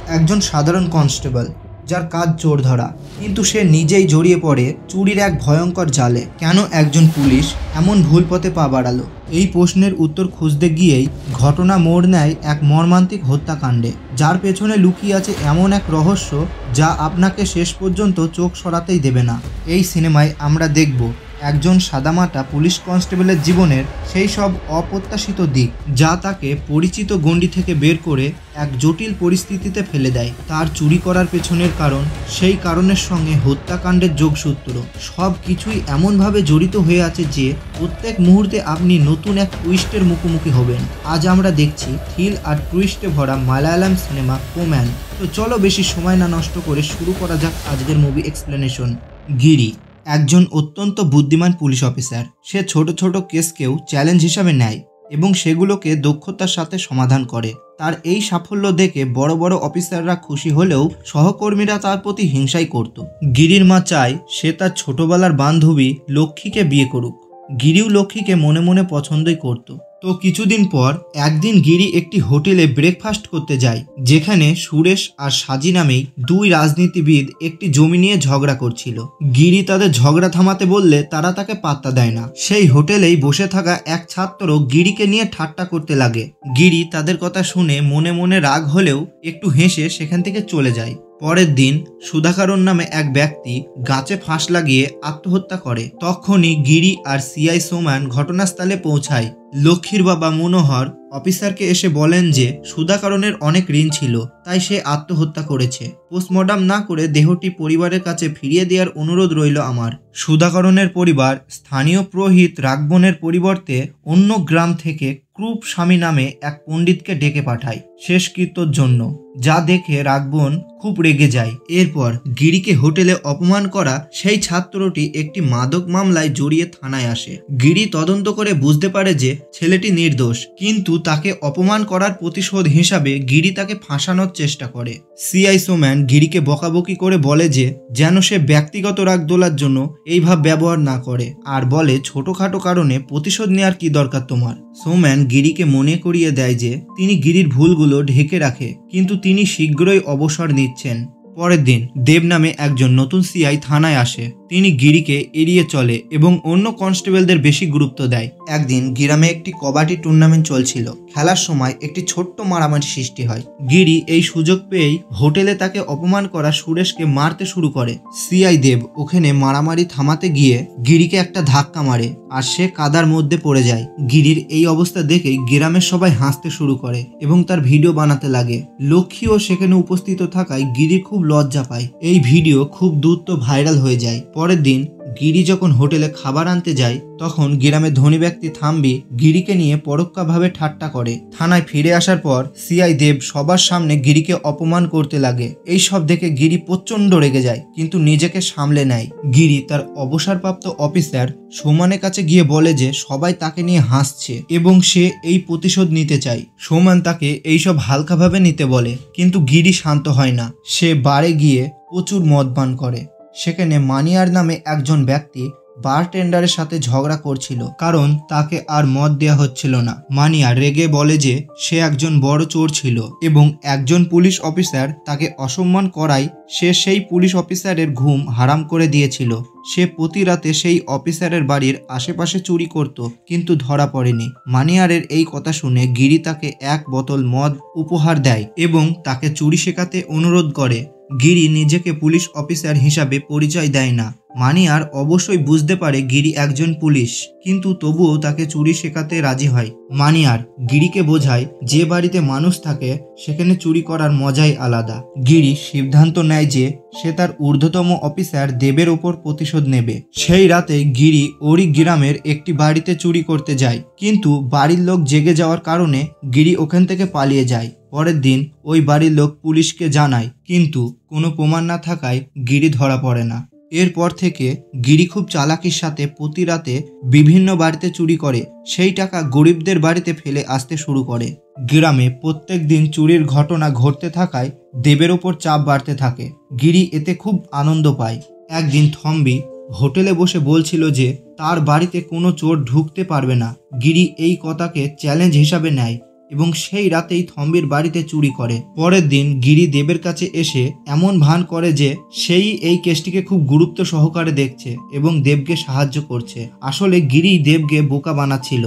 একজন সাধারণ কনস্টেবল যার কাজ চোর ধরা, কিন্তু সে নিজেই জড়িয়ে পড়ে চুরির এক ভয়ঙ্কর জালে। কেন একজন পুলিশ এমন ভুল পথে পা বাড়ালো? এই প্রশ্নের উত্তর খুঁজতে গিয়েই ঘটনা মোড় নেয় এক মর্মান্তিক হত্যাকাণ্ডে, যার পেছনে লুকিয়ে আছে এমন এক রহস্য যা আপনাকে শেষ পর্যন্ত চোখ সরাতেই দেবে না। এই সিনেমায় আমরা দেখব একজন সাদামাটা পুলিশ কনস্টেবলের জীবনের সেই সব অপ্রত্যাশিত দিক যা তাকে পরিচিত গণ্ডি থেকে বের করে এক জটিল পরিস্থিতিতে ফেলে দেয়। তার চুরি করার পেছনের কারণ, সেই কারণের সঙ্গে হত্যাকাণ্ডের যোগসূত্র, সব কিছুই এমনভাবে জড়িত হয়ে আছে যে প্রত্যেক মুহূর্তে আপনি নতুন এক টুইস্টের মুখোমুখি হবেন। আজ আমরা দেখছি থ্রিল আর টুইস্টে ভরা মালায়ালাম সিনেমা কোম্যান। তো চলো বেশি সময় না নষ্ট করে শুরু করা যাক আজকের মুভি এক্সপ্লেনেশন। গিরি একজন অত্যন্ত বুদ্ধিমান পুলিশ অফিসার। সে ছোট ছোট কেসকেও চ্যালেঞ্জ হিসাবে নেয় এবং সেগুলোকে দক্ষতার সাথে সমাধান করে। তার এই সাফল্য দেখে বড় বড় অফিসাররা খুশি হলেও সহকর্মীরা তার প্রতি হিংসাই করত। গিরির মা চায় সে তার ছোটবেলার বান্ধবী লক্ষ্মীকে বিয়ে করুক। গিরিও লক্ষ্মীকে মনে মনে পছন্দই করত। তো কিছুদিন পর একদিন গিরি একটি হোটেলে ব্রেকফাস্ট করতে যায়, যেখানে সুরেশ আর সাজি নামেই দুই রাজনীতিবিদ একটি জমি নিয়ে ঝগড়া করছিল। গিরি তাদের ঝগড়া থামাতে বললে তারা তাকে পাত্তা দেয় না। সেই হোটেলেই বসে থাকা এক ছাত্র গিরিকে নিয়ে ঠাট্টা করতে লাগে। গিরি তাদের কথা শুনে মনে মনে রাগ হলেও একটু হেসে সেখান থেকে চলে যায়। পরের দিন সুধাকরণ নামে এক ব্যক্তি গাছে ফাঁস লাগিয়ে আত্মহত্যা করে। তখনই গিরি আর সিআই সোমান ঘটনাস্থলে পৌঁছায়। লক্ষ্মীর বাবা মনোহর অফিসারকে এসে বলেন যে সুধাকরণের অনেক ঋণ ছিল, তাই সে আত্মহত্যা করেছে। পোস্টমর্টম না করে দেহটি পরিবারের কাছে ফিরিয়ে দেওয়ার অনুরোধ রইল আমার। সুধাকরণের পরিবার স্থানীয় পুরোহিত রাঘবনের পরিবর্তে অন্য গ্রাম থেকে ক্রূপ স্বামী নামে এক পণ্ডিতকে ডেকে পাঠায় শেষকৃত্যর জন্য, যা দেখে রাঘবন খুব রেগে যায়। এরপর গিরিকে হোটেলে অপমান করা সেই ছাত্রটি একটি মাদক মামলায় জড়িয়ে থানায় আসে। গিরি তদন্ত করে বুঝতে পারে যে ছেলেটি নির্দোষ, কিন্তু তাকে অপমান করার প্রতিশোধ হিসাবে গিরি তাকে ফাঁসানোর চেষ্টা করে। সিআই সোম্যান গিরিকে বকাবকি করে বলে যে যেন সে ব্যক্তিগত রাগ দোলার জন্য এই ভাব ব্যবহার না করে, আর বলে ছোটখাটো কারণে প্রতিশোধ নেওয়ার কি দরকার তোমার। সোম্যান গিরিকে মনে করিয়ে দেয় যে তিনি গিরির ভুলগুলো ঢেকে রাখে, কিন্তু তিনি শীঘ্রই অবসর নিচ্ছেন। পরের দিন দেব নামে একজন নতুন সিআই থানায় আসে। তিনি গিরিকে এড়িয়ে চলে এবং অন্য কনস্টেবলদের বেশি গুরুত্ব দেয়। একদিন গ্রামে একটি কবাডি টুর্নামেন্ট চলছিল। খেলার সময় একটি ছোট্ট মারামারি সৃষ্টি হয়। গিরি এই সুযোগ পেয়েই হোটেলে তাকে অপমান করা সুরেশকে মারতে শুরু করে। সিআই দেব ওখানে মারামারি থামাতে গিয়ে গিরিকে একটা ধাক্কা মারে আর সে কাদার মধ্যে পড়ে যায়। গিরির এই অবস্থা দেখে গ্রামের সবাই হাসতে শুরু করে এবং তার ভিডিও বানাতে লাগে। লক্ষ্মীও সেখানে উপস্থিত থাকায় গিরি খুব লজ্জা পায়। এই ভিডিও খুব দ্রুত ভাইরাল হয়ে যায়। পরের দিন গিরি যখন হোটেলে খাবার আনতে যায়, তখন গ্রামের ধনী ব্যক্তি থাম্বি গিরিকে নিয়ে পরোক্ষভাবে ঠাট্টা করে। থানায় ফিরে আসার পর সিআই দেব সবার সামনে গিরিকে অপমান করতে লাগে। এই সব দেখে গিরি প্রচন্ড রেগে যায়, কিন্তু নিজেকে সামলে নেয়। গিরি তার অবসরপ্রাপ্ত অফিসার সোমানের কাছে গিয়ে বলে যে সবাই তাকে নিয়ে হাসছে এবং সে এই প্রতিশোধ নিতে চায়। সোমান তাকে এইসব হালকাভাবে নিতে বলে, কিন্তু গিরি শান্ত হয় না। সে বারে গিয়ে প্রচুর মদ পান করে। সেখানে মানিয়ার নামে একজন ব্যক্তি বারটেন্ডারের সাথে ঝগড়া করছিল, কারণ তাকে আর মদ দেওয়া হচ্ছিল না। মানিয়া রেগে বলে যে সে একজন বড় চোর ছিল এবং একজন পুলিশ অফিসার তাকে অসম্মান করায় সে সেই পুলিশ অফিসারের ঘুম হারাম করে দিয়েছিল। সে প্রতি রাতে সেই অফিসারের বাড়ির আশেপাশে চুরি করত, কিন্তু ধরা পড়েনি। মানিয়ারের এই কথা শুনে গিরি তাকে এক বোতল মদ উপহার দেয় এবং তাকে চুরি শেখাতে অনুরোধ করে। গিরি নিজেকে পুলিশ অফিসার হিসাবে পরিচয় দেয় না। মানিয়ার অবশ্যই বুঝতে পারে গিরি একজন পুলিশ, কিন্তু তবুও তাকে চুরি শেখাতে রাজি হয়। মানিয়ার গিরিকে বোঝায় যে বাড়িতে মানুষ থাকে সেখানে চুরি করার মজাই আলাদা। গিরি সিদ্ধান্ত নেয় যে সে তার ঊর্ধ্বতম অফিসার দেবের ওপর প্রতিশোধ নেবে। সেই রাতে গিরি ওরি গ্রামের একটি বাড়িতে চুরি করতে যায়, কিন্তু বাড়ির লোক জেগে যাওয়ার কারণে গিরি ওখান থেকে পালিয়ে যায়। পরের দিন ওই বাড়ির লোক পুলিশকে জানায়, কিন্তু কোনো প্রমাণ না থাকায় গিরি ধরা পড়ে না। এরপর থেকে গিরি খুব চালাকির সাথে প্রতি রাতে বিভিন্ন বাড়িতে চুরি করে সেই টাকা গরিবদের বাড়িতে ফেলে আসতে শুরু করে। গ্রামে প্রত্যেক দিন চুরির ঘটনা ঘটতে থাকায় দেবের ওপর চাপ বাড়তে থাকে। গিরি এতে খুব আনন্দ পায়। একদিন থম্বি হোটেলে বসে বলছিল যে তার বাড়িতে কোনো চোর ঢুকতে পারবে না। গিরি এই কথাকে চ্যালেঞ্জ হিসাবে নেয় এবং সেই রাতেই থম্বির বাড়িতে চুরি করে। পরের দিন গিরি দেবের কাছে এসে এমন ভান করে যে সেই এই কেসটিকে খুব গুরুত্ব সহকারে দেখছে এবং দেবকে সাহায্য করছে। আসলে গিরি দেবকে বোকা বানাচ্ছিল।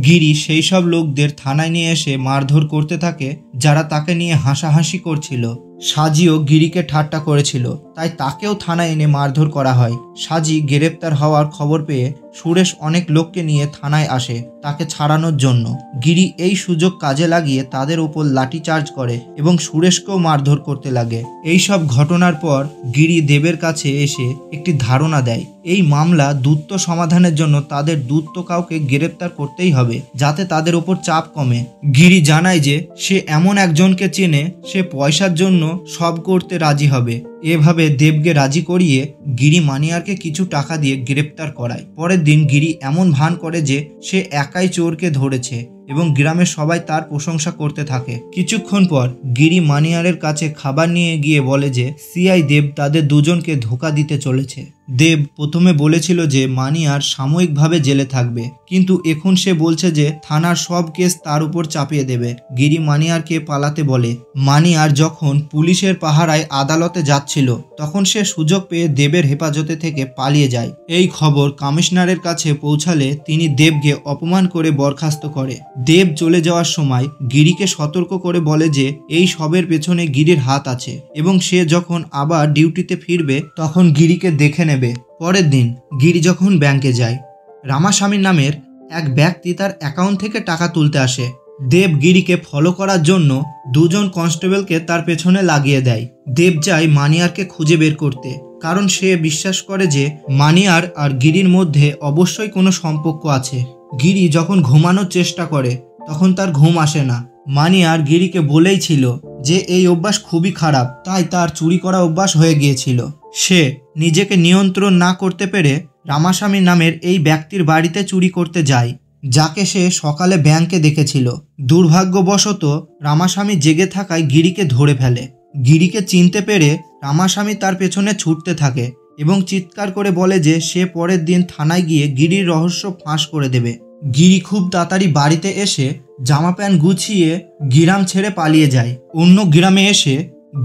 গিরি সেই সব লোকদের থানায় নিয়ে এসে মারধর করতে থাকে যারা তাকে নিয়ে হাসাহাসি করছিল। সাজিও গিরিকে ঠাট্টা করেছিল, তাই তাকেও থানায় এনে মারধর করা হয়। সাজি গ্রেপ্তার হওয়ার খবর পেয়ে সুরেশ অনেক লোককে নিয়ে থানায় আসে তাকে ছাড়ানোর জন্য। গিরি এই সুযোগ কাজে লাগিয়ে তাদের উপর লাঠিচার্জ করে এবং সুরেশকেও মারধর করতে লাগে। এই সব ঘটনার পর গিরি দেবের কাছে এসে একটি ধারণা দেয়, এই মামলা দ্রুত সমাধানের জন্য তাদের দ্রুত কাউকে গ্রেপ্তার করতেই হবে যাতে তাদের উপর চাপ কমে। গিরি জানায় যে সে এমন একজনকে চেনে, সে পয়সার জন্য সব করতে রাজি হবে। এভাবে দেবকে রাজি করিয়ে গিরি মানিয়ারকে কিছু টাকা দিয়ে গ্রেপ্তার করায়। পরের দিন গিরি এমন ভান করে যে সে একাই চোরকে ধরেছে এবং গ্রামের সবাই তার প্রশংসা করতে থাকে। কিছুক্ষণ পর গিরি মানিয়ারের কাছে খাবার নিয়ে গিয়ে বলে যে সিআই দেব তাদের দুজনকে ধোঁকা দিতে চলেছে। দেব প্রথমে বলেছিল যে মানিয়ার সাময়িকভাবে জেলে থাকবে, কিন্তু এখন সে বলছে যে থানার সব কেস তার উপর চাপিয়ে দেবে। গিরি মানিয়ারকে পালাতে বলে। মানিয়ার যখন পুলিশের পাহারায় আদালতে যাচ্ছিল তখন সে সুযোগ পেয়ে দেবের হেফাজতে থেকে পালিয়ে যায়। এই খবর কমিশনারের কাছে পৌঁছালে তিনি দেবকে অপমান করে বরখাস্ত করে। দেব চলে যাওয়ার সময় গিরিকে সতর্ক করে বলে যে এই সবের পেছনে গিরির হাত আছে এবং সে যখন আবার ডিউটিতে ফিরবে তখন গিরিকে দেখে নেবে। পরের দিন গিরি যখন ব্যাংকে যায়, রামাস্বামী নামের এক ব্যক্তি তার অ্যাকাউন্ট থেকে টাকা তুলতে আসে। দেব গিরিকে ফলো করার জন্য দুজন কনস্টেবলকে তার পেছনে লাগিয়ে দেয়। দেব যায় মানিয়ারকে খুঁজে বের করতে, কারণ সে বিশ্বাস করে যে মানিয়ার আর গিরির মধ্যে অবশ্যই কোনো সম্পর্ক আছে। গিরি যখন ঘুমানোর চেষ্টা করে তখন তার ঘুম আসে না। মানিয়ার গিরিকে বলেই ছিল যে এই অভ্যাস খুবই খারাপ, তাই তার চুরি করা অভ্যাস হয়ে গিয়েছিল। সে নিজেকে নিয়ন্ত্রণ না করতে পেরে রামাস্বামী নামের এই ব্যক্তির বাড়িতে চুরি করতে যায়, যাকে সে সকালে ব্যাংকে দেখেছিল। দুর্ভাগ্যবশত রামাস্বামী জেগে থাকায় গিরিকে ধরে ফেলে। গিরিকে চিনতে পেরে রামাস্বামী তার পেছনে ছুটতে থাকে এবং চিৎকার করে বলে যে সে পরের দিন থানায় গিয়ে গিরির রহস্য ফাঁস করে দেবে। গিরি খুব তাড়াতাড়ি বাড়িতে এসে জামা প্যান্ট গুছিয়ে গ্রাম ছেড়ে পালিয়ে যায়। অন্য গ্রামে এসে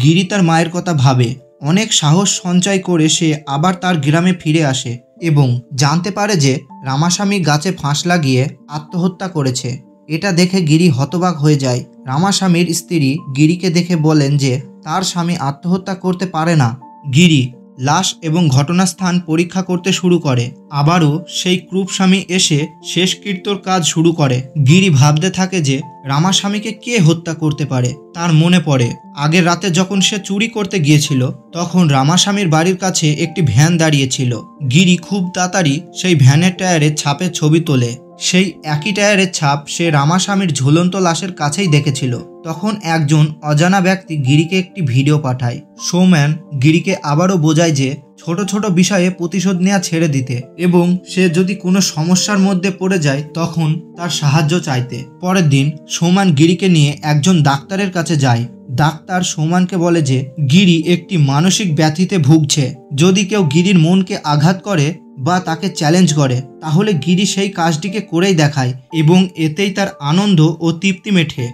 গিরি তার মায়ের কথা ভাবে। অনেক সাহস সঞ্চয় করে সে আবার তার গ্রামে ফিরে আসে এবং জানতে পারে যে রামাস্বামী গাছে ফাঁস লাগিয়ে আত্মহত্যা করেছে। এটা দেখে গিরি হতবাক হয়ে যায়। রামাস্বামীর স্ত্রী গিরিকে দেখে বলেন যে তার স্বামী আত্মহত্যা করতে পারে না। গিরি লাশ এবং ঘটনাস্থান পরীক্ষা করতে শুরু করে। আবারও সেই ক্রূপ স্বামী এসে শেষকৃত্যর কাজ শুরু করে। গিরি ভাবতে থাকে যে রামাস্বামীকে কে হত্যা করতে পারে। তার মনে পড়ে আগের রাতে যখন সে চুরি করতে গিয়েছিল তখন রামাস্বামীর বাড়ির কাছে একটি ভ্যান দাঁড়িয়েছিল। গিরি খুব তাড়াতাড়ি সেই ভ্যানের টায়ারের ছাপের ছবি তোলে। সেই একই টায়ারের ছাপ সে রামাস্বামীর ঝুলন্ত লাশের কাছেই দেখেছিল। তখন একজন অজানা ব্যক্তি গিরিকে একটি ভিডিও পাঠায়। সৌম্যান গিরিকে আবারও বোঝায় যে ছোট ছোট বিষয়ে প্রতিশোধ নেওয়া ছেড়ে দিতে এবং সে যদি কোনো সমস্যার মধ্যে পড়ে যায় তখন তার সাহায্য চাইতে। পরের দিন সৌম্যান গিরিকে নিয়ে একজন ডাক্তারের কাছে যায়। ডাক্তার সৌম্যানকে বলে যে গিরি একটি মানসিক ব্যাধিতে ভুগছে। যদি কেউ গিরির মনকে আঘাত করে বা তাকে চ্যালেঞ্জ করে তাহলে গিরি সেই কাজটিকে করেই দেখায় এবং এতেই তার আনন্দ ও তৃপ্তি মেটে।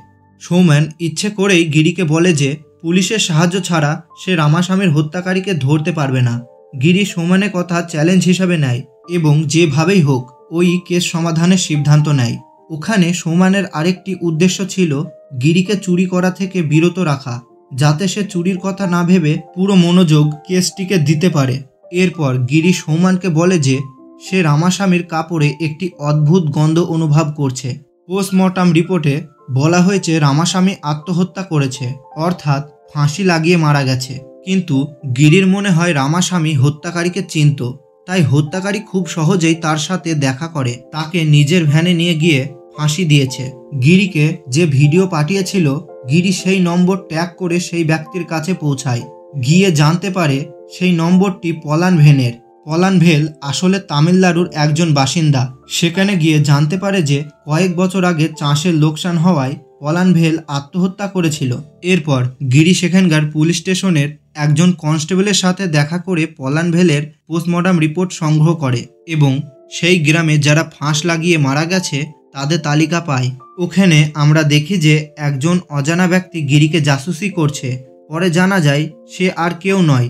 সৌম্যান ইচ্ছে করেই গিরিকে বলে যে পুলিশের সাহায্য ছাড়া সে রামাস্বামীর হত্যাকারীকে ধরতে পারবে না। গিরি সৌম্যানের কথা চ্যালেঞ্জ হিসাবে নেয় এবং যেভাবেই হোক ওই কেস সমাধানের সিদ্ধান্ত নেয়। ওখানে সৌম্যানের আরেকটি উদ্দেশ্য ছিল গিরিকে চুরি করা থেকে বিরত রাখা, যাতে সে চুরির কথা না ভেবে পুরো মনোযোগ কেসটিকে দিতে পারে। এরপর গিরি সৌম্যানকে বলে যে সে রামাস্বামীর কাপড়ে একটি অদ্ভুত গন্ধ অনুভব করছে। পোস্টমর্টম রিপোর্টে বলা হয়েছে রামাস্বামী আত্মহত্যা করেছে, অর্থাৎ ফাঁসি লাগিয়ে মারা গেছে। কিন্তু গিরির মনে হয় রামাস্বামী হত্যাকারীকে চিনত, তাই হত্যাকারী খুব সহজেই তার সাথে দেখা করে তাকে নিজের ভ্যানে নিয়ে গিয়ে ফাঁসি দিয়েছে। গিরিকে যে ভিডিও পাঠিয়েছিল গিরি সেই নম্বর ট্র্যাক করে সেই ব্যক্তির কাছে পৌঁছায়। গিয়ে জানতে পারে সেই নম্বরটি পলানভেলের। পলানভেল আসলে তামিলনাড়ুর একজন বাসিন্দা। সেখানে গিয়ে জানতে পারে যে কয়েক বছর আগে চাষের লোকসান হওয়ায় পলানভেল আত্মহত্যা করেছিল। এরপর গিরি সেখানকার পুলিশ স্টেশনের একজন কনস্টেবলের সাথে দেখা করে পলানভেলের পোস্টমর্টম রিপোর্ট সংগ্রহ করে এবং সেই গ্রামে যারা ফাঁস লাগিয়ে মারা গেছে তাদের তালিকা পায়। ওখানে আমরা দেখি যে একজন অজানা ব্যক্তি গিরিকে জাসুসি করছে। পরে জানা যায় সে আর কেউ নয়,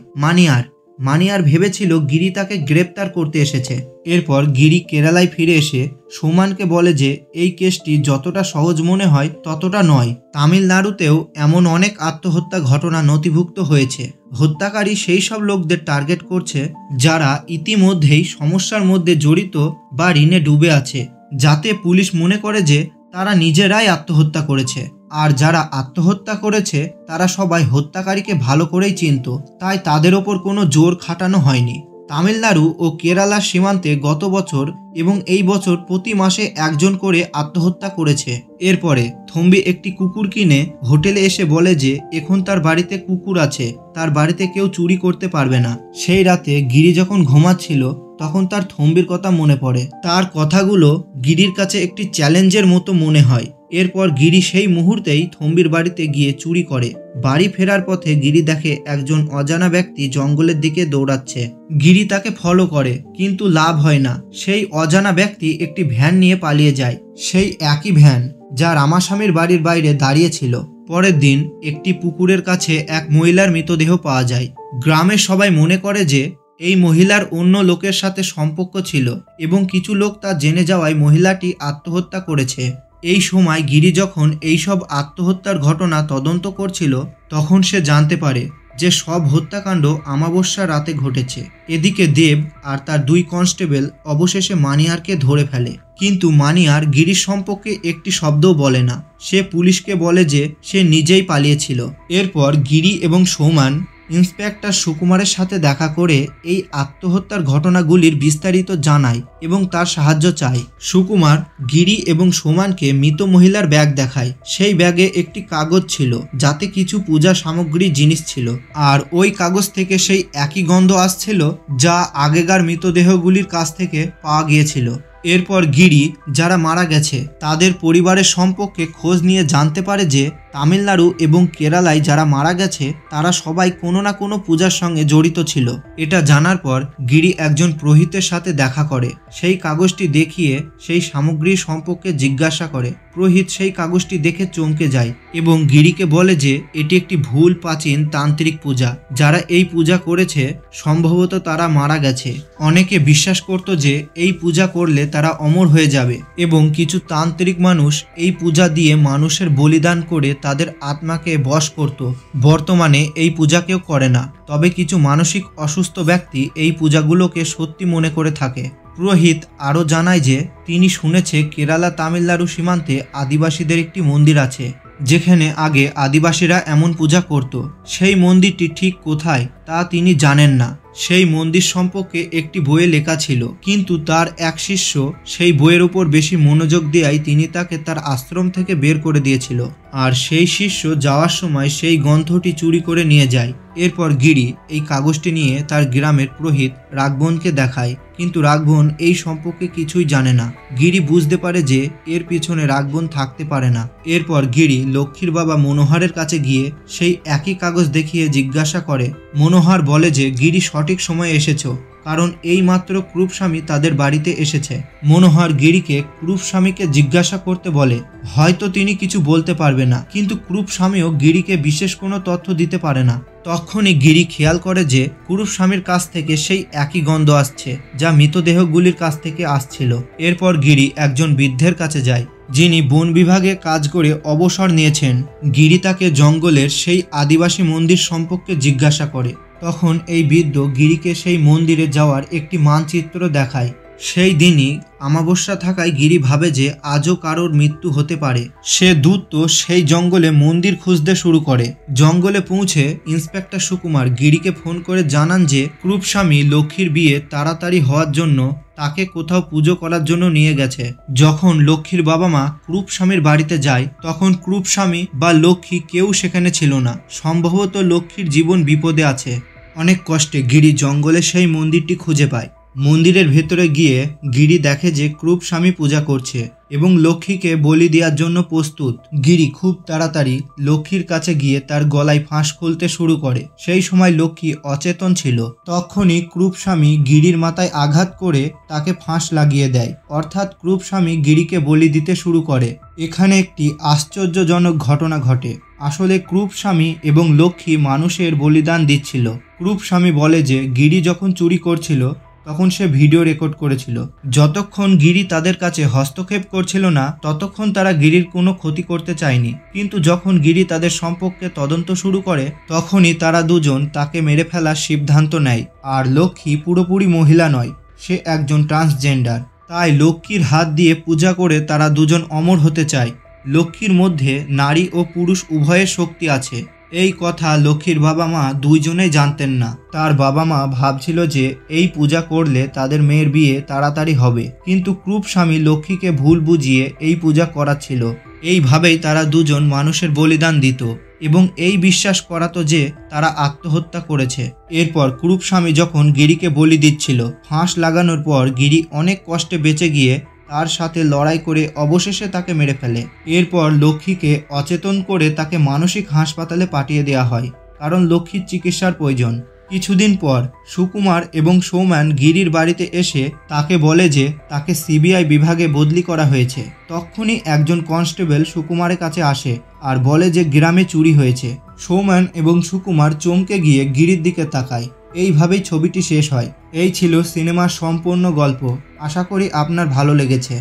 মানিয়ার ভেবেছিল গিরি তাকে গ্রেপ্তার করতে এসেছে। এরপর গিরি কেরালায় ফিরে এসে সুমানকে বলে যে এই কেসটি যতটা সহজ মনে হয় ততটা নয়। তামিলনাড়ুতেও এমন অনেক আত্মহত্যা ঘটনা নথিভুক্ত হয়েছে। হত্যাকারী সেই সব লোকদের টার্গেট করছে যারা ইতিমধ্যেই সমস্যার মধ্যে জড়িত বা ঋণে ডুবে আছে, যাতে পুলিশ মনে করে যে তারা নিজেরাই আত্মহত্যা করেছে। আর যারা আত্মহত্যা করেছে তারা সবাই হত্যাকারীকে ভালো করেই চিনত, তাই তাদের ওপর কোনো জোর খাটানো হয়নি। তামিলনাড়ু ও কেরালার সীমান্তে গত বছর এবং এই বছর প্রতি মাসে একজন করে আত্মহত্যা করেছে। এরপরে থম্বি একটি কুকুর কিনে হোটেলে এসে বলে যে এখন তার বাড়িতে কুকুর আছে, তার বাড়িতে কেউ চুরি করতে পারবে না। সেই রাতে গিরি যখন ঘুমাচ্ছিল তখন তার থম্বির কথা মনে পড়ে। তার কথাগুলো গিরির কাছে একটি চ্যালেঞ্জের মতো মনে হয়। এরপর গিরি সেই মুহূর্তেই থম্বির বাড়িতে গিয়ে চুরি করে। বাড়ি ফেরার পথে গিরি দেখে একজন অজানা ব্যক্তি জঙ্গলের দিকে দৌড়াচ্ছে। গিরি তাকে ফলো করে, কিন্তু লাভ হয় না। সেই অজানা ব্যক্তি একটি ভ্যান নিয়ে পালিয়ে যায়, সেই একই ভ্যান যা রামাস্বামীর বাড়ির বাইরে দাঁড়িয়েছিল। পরের দিন একটি পুকুরের কাছে এক মহিলার মৃতদেহ পাওয়া যায়। গ্রামের সবাই মনে করে যে এই মহিলার অন্য লোকের সাথে সম্পর্ক ছিল এবং কিছু লোক তা জেনে যাওয়ায় মহিলাটি আত্মহত্যা করেছে। এই সময় গিরি যখন এইসব আত্মহত্যার ঘটনা তদন্ত করছিল তখন সে জানতে পারে যে সব হত্যাকাণ্ড অমাবস্যা রাতে ঘটেছে। এদিকে দেব আর তার 2 কনস্টেবল অবশেষে মানিয়ারকে ধরে ফেলে, কিন্তু মানিয়ার গিরির সম্পর্কে একটি শব্দও বলে না। সে পুলিশকে বলে যে সে নিজেই পালিয়েছিল। এরপর গিরি এবং সৌমান ইন্সপেক্টর সুকুমারের সাথে দেখা করে এই আত্মহত্যার ঘটনাগুলির বিস্তারিত জানায় এবং তার সাহায্য চায়। সুকুমার গিরি এবং সোমানকে মৃত মহিলার ব্যাগ দেখায়। সেই ব্যাগে একটি কাগজ ছিল যাতে কিছু পূজা সামগ্রী জিনিস ছিল, আর ওই কাগজ থেকে সেই একই গন্ধ আসছিল যা আগেকার মৃতদেহগুলির কাছ থেকে পাওয়া গিয়েছিল। এরপর গিরি যারা মারা গেছে তাদের পরিবারের সম্পর্কে খোঁজ নিয়ে জানতে পারে যে তামিলনাড়ু এবং কেরালায় যারা মারা গেছে তারা সবাই কোনো না কোনো পূজার সঙ্গে জড়িত ছিল। এটা জানার পর গিরি একজন পুরোহিতের সাথে দেখা করে, সেই কাগজটি দেখিয়ে সেই সামগ্রীর সম্পর্কে জিজ্ঞাসা করে। পুরোহিত সেই কাগজটি দেখে চমকে যায় এবং গিরিকে বলে যে এটি একটি ভুল প্রাচীন তান্ত্রিক পূজা। যারা এই পূজা করেছে সম্ভবত তারা মারা গেছে। অনেকে বিশ্বাস করত যে এই পূজা করলে তারা অমর হয়ে যাবে এবং কিছু তান্ত্রিক মানুষ এই পূজা দিয়ে মানুষের বলিদান করে তাদের আত্মাকে বশ করত। বর্তমানে এই পূজা কেউ করে না, তবে কিছু মানসিক অসুস্থ ব্যক্তি এই পূজাগুলোকে সত্যি মনে করে থাকে। পুরোহিত আরও জানায় যে তিনি শুনেছে কেরালা তামিলনাড়ু সীমান্তে আদিবাসীদের একটি মন্দির আছে যেখানে আগে আদিবাসীরা এমন পূজা করত। সেই মন্দিরটি ঠিক কোথায় তা তিনি জানেন না। সেই মন্দির সম্পর্কে একটি বইয়ে লেখা ছিল, কিন্তু তার এক শিষ্য সেই বইয়ের উপর বেশি মনোযোগ দেওয়ায় তিনি তাকে তার আশ্রম থেকে বের করে দিয়েছিল, আর সেই শিষ্য যাওয়ার সময় সেই গ্রন্থটি চুরি করে নিয়ে যায়। এরপর গিরি এই কাগজটি নিয়ে তার গ্রামের পুরোহিত রাঘবনকে দেখায়, কিন্তু রাঘবন এই সম্পর্কে কিছুই জানে না। গিরি বুঝতে পারে যে এর পিছনে রাঘবন থাকতে পারে না। এরপর গিরি লক্ষ্মীর বাবা মনোহরের কাছে গিয়ে সেই একই কাগজ দেখিয়ে জিজ্ঞাসা করে। মনোহর বলে যে গিরি সঠিক সময়ে এসেছো, কারণ এই মাত্র ক্রূপস্বামী তাদের বাড়িতে এসেছে। মনোহর গিরিকে ক্রূপস্বামীকে জিজ্ঞাসা করতে বলে। হয়তো তিনি কিছু বলতে পারবে না, কিন্তু ক্রূপস্বামীও গিরিকে বিশেষ কোনো তথ্য দিতে পারে না। তখনই গিরি খেয়াল করে যে ক্রূপস্বামীর কাছ থেকে সেই একই গন্ধ আসছে যা মৃতদেহগুলির কাছ থেকে আসছিল। এরপর গিরি একজন বৃদ্ধের কাছে যায় যিনি বন বিভাগে কাজ করে অবসর নিয়েছেন। গিরি তাকে জঙ্গলের সেই আদিবাসী মন্দির সম্পর্কে জিজ্ঞাসা করে। তখন এই বৃদ্ধ গিরিকে সেই মন্দিরে যাওয়ার একটি মানচিত্র দেখায়। সেই দিনই অমাবস্যা থাকায় গিরি ভাবে যে আজও কারোর মৃত্যু হতে পারে। সে দ্রুত সেই জঙ্গলে মন্দির খুঁজতে শুরু করে। জঙ্গলে পৌঁছে ইন্সপেক্টর সুকুমার গিরিকে ফোন করে জানান যে ক্রূপস্বামী লক্ষ্মীর বিয়ে তাড়াতাড়ি হওয়ার জন্য তাকে কোথাও পুজো করার জন্য নিয়ে গেছে। যখন লক্ষ্মীর বাবা মা ক্রূপস্বামীর বাড়িতে যায় তখন ক্রূপস্বামী বা লক্ষ্মী কেউ সেখানে ছিল না। সম্ভবত লক্ষ্মীর জীবন বিপদে আছে। অনেক কষ্টে গিরি জঙ্গলে সেই মন্দিরটি খুঁজে পায়। মন্দিরের ভেতরে গিয়ে গিরি দেখে যে ক্রূপস্বামী পূজা করছে। এবং লক্ষ্মীকে বলি দেওয়ার জন্য প্রস্তুত। গিরি খুব তাড়াতাড়ি লক্ষ্মীর কাছে গিয়ে তার গলায় ফাঁস খুলতে শুরু করে। সেই সময় লক্ষ্মী অচেতন ছিল। তখনই ক্রূপস্বামী গিরির মাথায় আঘাত করে তাকে ফাঁস লাগিয়ে দেয়, অর্থাৎ ক্রূপস্বামী গিরিকে বলি দিতে শুরু করে। এখানে একটি আশ্চর্যজনক ঘটনা ঘটে। আসলে ক্রূপস্বামী এবং লক্ষ্মী মানুষের বলিদান দিচ্ছিল। ক্রূপস্বামী বলে যে গিরি যখন চুরি করছিল তখন সে ভিডিও রেকর্ড করেছিল। যতক্ষণ গিরি তাদের কাছে হস্তক্ষেপ করছিল না ততক্ষণ তারা গিরির কোনো ক্ষতি করতে চায়নি, কিন্তু যখন গিরি তাদের সম্পর্কে তদন্ত শুরু করে তখনই তারা দুজন তাকে মেরে ফেলার সিদ্ধান্ত নেয়। আর লক্ষ্মী পুরোপুরি মহিলা নয়, সে একজন ট্রান্সজেন্ডার। তাই লক্ষ্মীর হাত দিয়ে পূজা করে তারা দুজন অমর হতে চায়। লক্ষ্মীর মধ্যে নারী ও পুরুষ উভয়ের শক্তি আছে। এই কথা লক্ষ্মীর বাবা মা দুইজনেই জানতেন না। তার বাবা মা ভাবছিল যে এই পূজা করলে তাদের মেয়ের বিয়ে তাড়াতাড়ি হবে, কিন্তু ক্রূপস্বামী লক্ষ্মীকে ভুল বুঝিয়ে এই পূজা করাচ্ছিল। এইভাবেই তারা দুজন মানুষের বলিদান দিত এবং এই বিশ্বাস করাতো যে তারা আত্মহত্যা করেছে। এরপর ক্রূপস্বামী যখন গিরিকে বলি দিচ্ছিল, ফাঁস লাগানোর পর গিরি অনেক কষ্টে বেঁচে গিয়ে তার সাথে লড়াই করে অবশেষে তাকে মেরে ফেলে। এরপর লক্ষ্মীকে অচেতন করে তাকে মানসিক হাসপাতালে পাঠিয়ে দেওয়া হয়, কারণ লক্ষ্মীর চিকিৎসার প্রয়োজন। কিছুদিন পর সুকুমার এবং সৌম্যান গিরির বাড়িতে এসে তাকে বলে যে তাকে সিবিআই বিভাগে বদলি করা হয়েছে। তখনই একজন কনস্টেবল সুকুমারের কাছে আসে আর বলে যে গ্রামে চুরি হয়েছে। সৌম্যান এবং সুকুমার চমকে গিয়ে গিরির দিকে তাকায়। এইভাবেই ছবিটি শেষ হয়। এই ছিল সিনেমার সম্পূর্ণ গল্প। আশা করি আপনার ভালো লেগেছে।